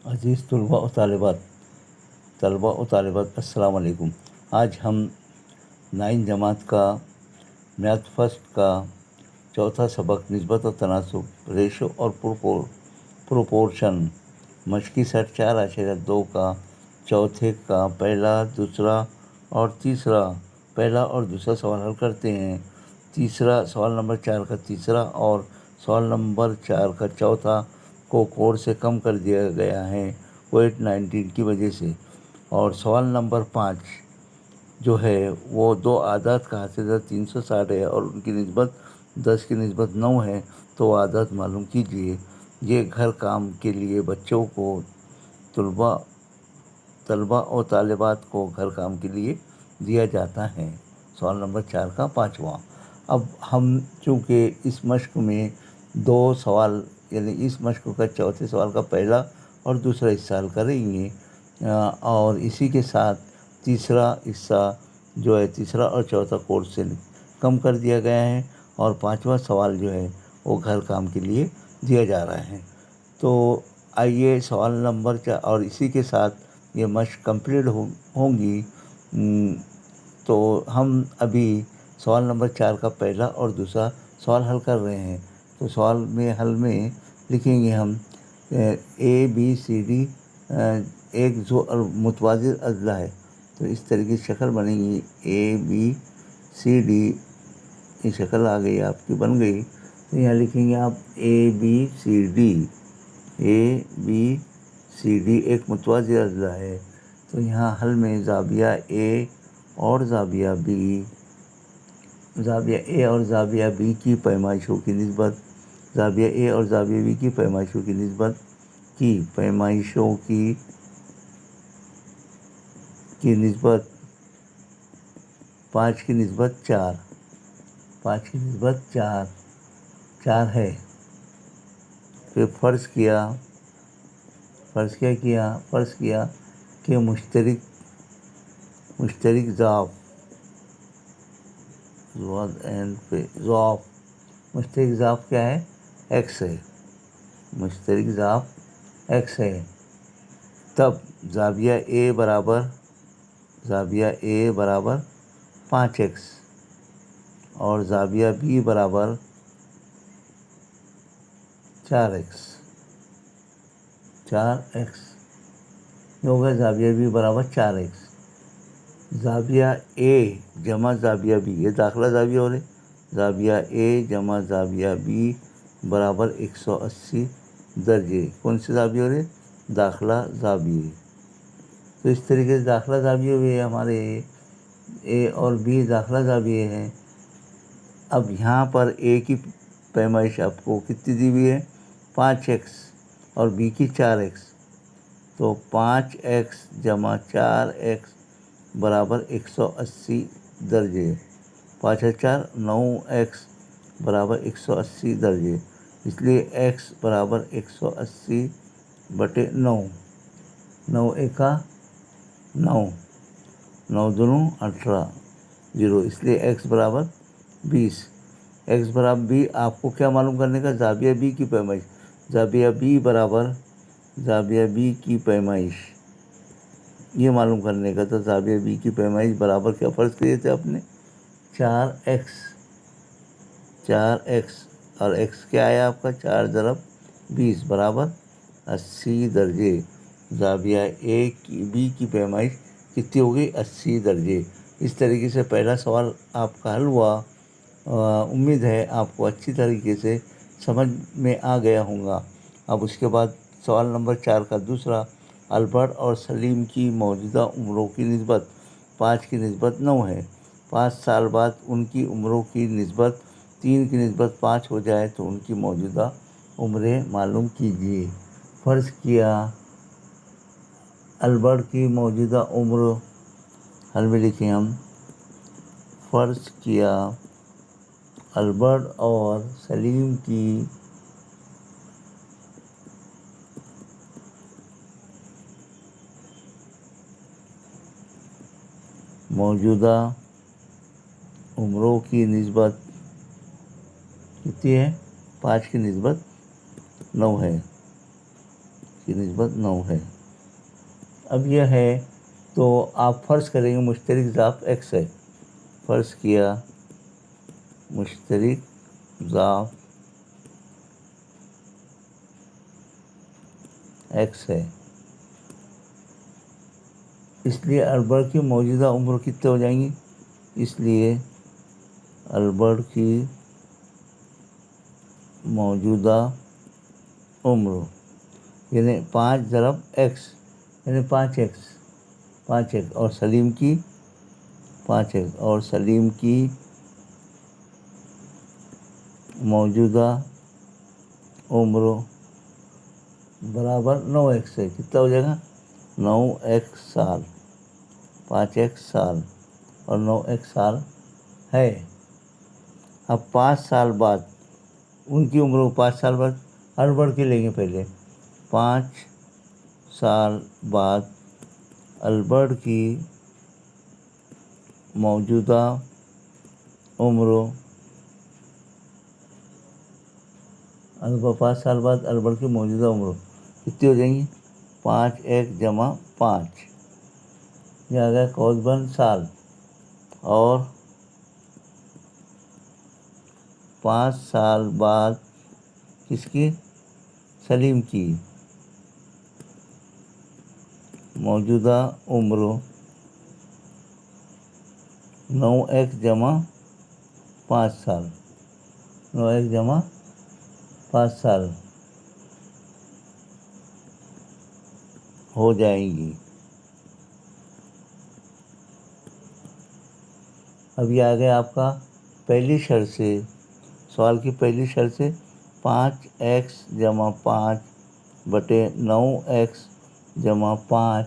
عزیز طلباء و طالبات السلام علیکم۔ آج ہم 9 جماعت کا میتھ فسٹ کا چوتھا سبق نسبت و تناسب، ریشو اور پروپورشن، مشقی سیٹ 4.2 کا چوتھے کا پہلا اور دوسرا سوال حل کرتے ہیں۔ سوال نمبر 4 کا تیسرا اور سوال نمبر 4 کا چوتھا کو کوڈ سے کم کر دیا گیا ہے کووڈ-19 کی وجہ سے، اور سوال نمبر 5 جو ہے وہ 2 اعداد کا حاصل 360 ہے اور ان کی نسبت 10 کی نسبت 9 ہے، تو وہ اعداد معلوم کیجیے۔ یہ گھر کام کے لیے بچوں کو، طلباء و طالبات کو گھر کام کے لیے دیا جاتا ہے۔ سوال نمبر 4 کا پانچواں۔ اب ہم چونکہ اس مشق میں 2 سوال، یعنی اس مشق کا چوتھے سوال کا پہلا اور دوسرا حصہ حل کریں گے، اور اسی کے ساتھ تیسرا حصہ جو ہے، تیسرا اور چوتھا کوڈ سے کم کر دیا گیا ہے، اور پانچواں سوال جو ہے وہ گھر کام کے لیے دیا جا رہا ہے۔ تو آئیے سوال نمبر 4، اور اسی کے ساتھ یہ مشق کمپلیٹ ہوں گی۔ تو ہم ابھی سوال نمبر 4 کا پہلا اور دوسرا سوال حل کر رہے ہیں۔ تو سوال میں حل میں لکھیں گے ہم ABCD ایک متوازی اضلاع ہے، تو اس طریقے کی شکل بنے گی ABCD، یہ شکل آ گئی آپ کی، بن گئی۔ تو یہاں لکھیں گے آپ ABCD ایک متوازی اضلاع ہے۔ تو یہاں حل میں زاویہ A اور زاویہ B کی پیمائشوں کی نسبت، زاویہ A اور زاویہ B کی پیمائشوں کی نسبت 5 کی نسبت 4 ہے۔ پھر فرض کیا کہ مشترک ضعف کیا ہے؟ X ہے۔ مشترک ضعف X ہے، تب زاویہ A برابر 5X اور زاویہ B برابر 4X یہ ہوگا۔ زاویہ B برابر 4X، زاویہ A جمع زاویہ B، یہ داخلہ زاویہ ہو رہے، زاویہ A جمع زاویہ B برابر 180 درجے۔ کون سے زاویے ہو رہے؟ داخلہ زاویے۔ تو اس طریقے سے داخلہ زاویے ہوئے ہمارے A اور B داخلہ زاویے ہیں۔ اب یہاں پر A کی پیمائش آپ کو کتنی دی ہوئی ہے؟ 5X، اور B کی 4X، تو 5X جمع 4X برابر 180 درجے، 5 4 9X برابر 180 درجے، اس لیے X برابر 180/9، 9 ایکا 9، 9 دونوں 18، 0، اس لیے X برابر 20۔ X برابر 20 آپ کو کیا معلوم کرنے کا؟ زاویہ B کی پیمائش، زاویہ B کی پیمائش یہ معلوم کرنے کا تھا۔ زاویہ B کی پیمائش برابر کیا فرض کیے تھے آپ نے؟ 4X، اور X کیا آیا آپ کا؟ 4 ضرب 20 برابر 80 درجے۔ زاویہ B کی پیمائش کتنی ہوگی؟ 80 درجے۔ اس طریقے سے پہلا سوال آپ کا حل ہوا۔ امید ہے آپ کو اچھی طریقے سے سمجھ میں آ گیا ہوگا۔ اب اس کے بعد سوال نمبر 4 کا دوسرا، البرٹ اور سلیم کی موجودہ عمروں کی نسبت 5 کی نسبت 9 ہے۔ 5 سال بعد ان کی عمروں کی نسبت 3 کی نسبت 5 ہو جائے تو ان کی موجودہ عمریں معلوم کیجیے۔ فرض کیا البرٹ کی موجودہ عمر، حل میں لکھیں ہم، فرض کیا البرٹ اور سلیم کی موجودہ عمروں کی نسبت کتنی ہے؟ 5 کی نسبت 9 ہے۔ کی نسبت 9 ہے۔ اب یہ ہے تو آپ فرض کریں گے مشترک ضعف x ہے، فرض کیا مشترک ضعف x ہے، اس لیے البرٹ کی موجودہ عمر کتنے ہو جائیں گی؟ اس لیے البرٹ کی موجودہ عمر یعنی 5 ضرب x یعنی 5x اور سلیم کی 5x اور سلیم کی موجودہ عمر برابر 9x ہے۔ کتنا ہو جائے گا؟ 9x سال، 5x سال اور 9x سال ہے۔ اب 5 سال بعد ان کی عمر کو 5 سال بعد البرٹ کی لیں گے پہلے۔ 5 سال بعد البرٹ کی موجودہ عمر 5 سال بعد البرٹ کی موجودہ عمر کتنی ہو جائیں گی؟ 5x جمع 5 یہ آ گیا قوس بند سال، اور 5 سال بعد کس کی؟ سلیم کی موجودہ عمر 9x جمع 5 سال، 9x جمع 5 سال ہو جائیں گی۔ اب یہ آ گیا آپ کا پہلی شرط سے، سوال کی پہلی شرط سے 5x جمع 5 بٹے 9x جمع 5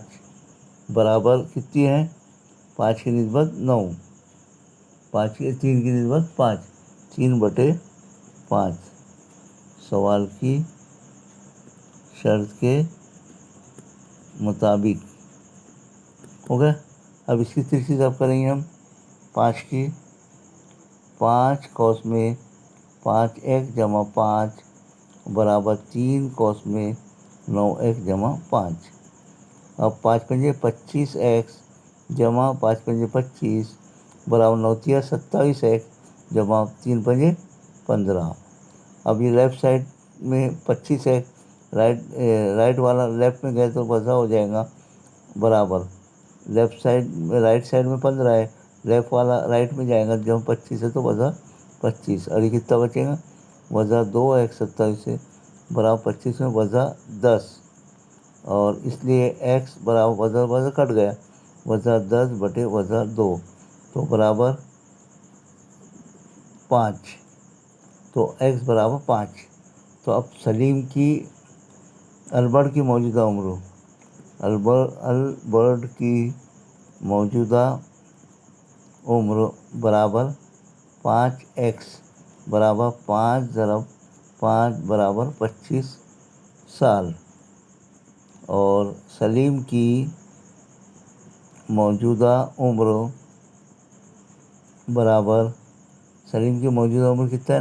برابر کتنی ہے؟ 5 کی نسبت 9، 3 کی نسبت 5، 3 بٹے 5 سوال کی شرط کے مطابق ہو گیا۔ اب اس کی تیسری ضرب کریں گے ہم 5 کی، 5 قوس میں 5x جمع 5 برابر 3 قوس میں 9x جمع 5۔ اب 5 پنجے 25x جمع 5 پنجے 25 برابر 9 تیا 27x جمع 3 پنجے 15۔ اب یہ لیفٹ سائڈ میں 25 ہے، رائٹ والا لیفٹ میں گئے تو وضع ہو جائے گا برابر، لیفٹ سائڈ میں رائٹ سائڈ میں 15 ہے، لیفٹ والا رائٹ میں جائے گا جب 25 ہے تو وضع 25، اور یہ کتنا بچے گا؟ وضع 2x 27 سے برابر 25 میں وضع 10، اور اس لیے x برابر وضع کٹ گیا، وضع 10 بٹے وضع 2 تو برابر 5، تو x برابر 5۔ تو اب سلیم کی البرٹ کی موجودہ عمر، البرٹ کی موجودہ عمر برابر 5x برابر 5 ضرب 5 برابر 25 سال، اور سلیم کی موجودہ عمر برابر، سلیم کی موجودہ عمر کتنا ہے؟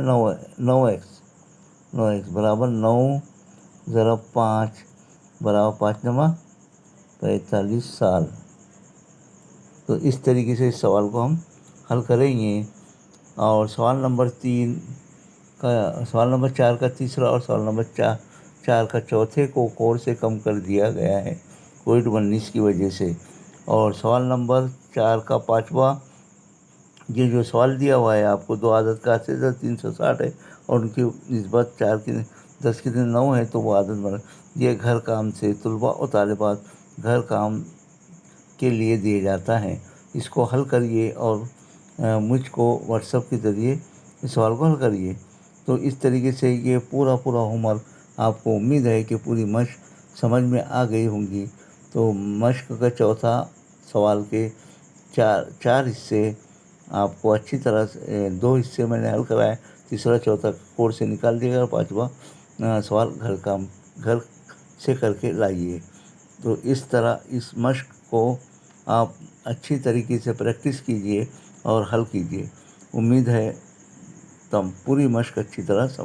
9x برابر 9 ضرب 5 برابر 5 جمع 45 سال۔ تو اس طریقے سے اس سوال کو ہم حل کریں گے، اور سوال نمبر 4 کا تیسرا اور سوال نمبر 4 کا چوتھے کو کوڈ سے کم کر دیا گیا ہے کووڈ-19 کی وجہ سے، اور سوال نمبر 4 کا 5واں یہ جو سوال دیا ہوا ہے آپ کو 2 عدد کا 360 ہے اور ان کی نسبت 4 کی 10 کی 9 ہے، تو وہ عدد بنا یہ گھر کام سے طلباء و طالبات گھر کام کے لیے دیے جاتا ہے۔ اس کو حل کریے اور مجھ کو واٹس ایپ کے ذریعے اس سوال کو حل کریے۔ تو اس طریقے سے یہ پورا ہوم ورک آپ کو امید ہے کہ پوری مشق سمجھ میں آ گئی ہوں گی۔ تو مشق کا چوتھا سوال کے 4 حصے آپ کو اچھی طرح سے 2 حصے میں نے حل کرائے، تیسرا چوتھا کوڈ سے نکال دیے گا، اور 5واں سوال گھر سے کر کے لائیے۔ تو اس طرح اس مشق کو آپ اچھی طریقے سے پریکٹس کیجئے اور حل کیجئے۔ امید ہے تم پوری مشق اچھی طرح سمجھ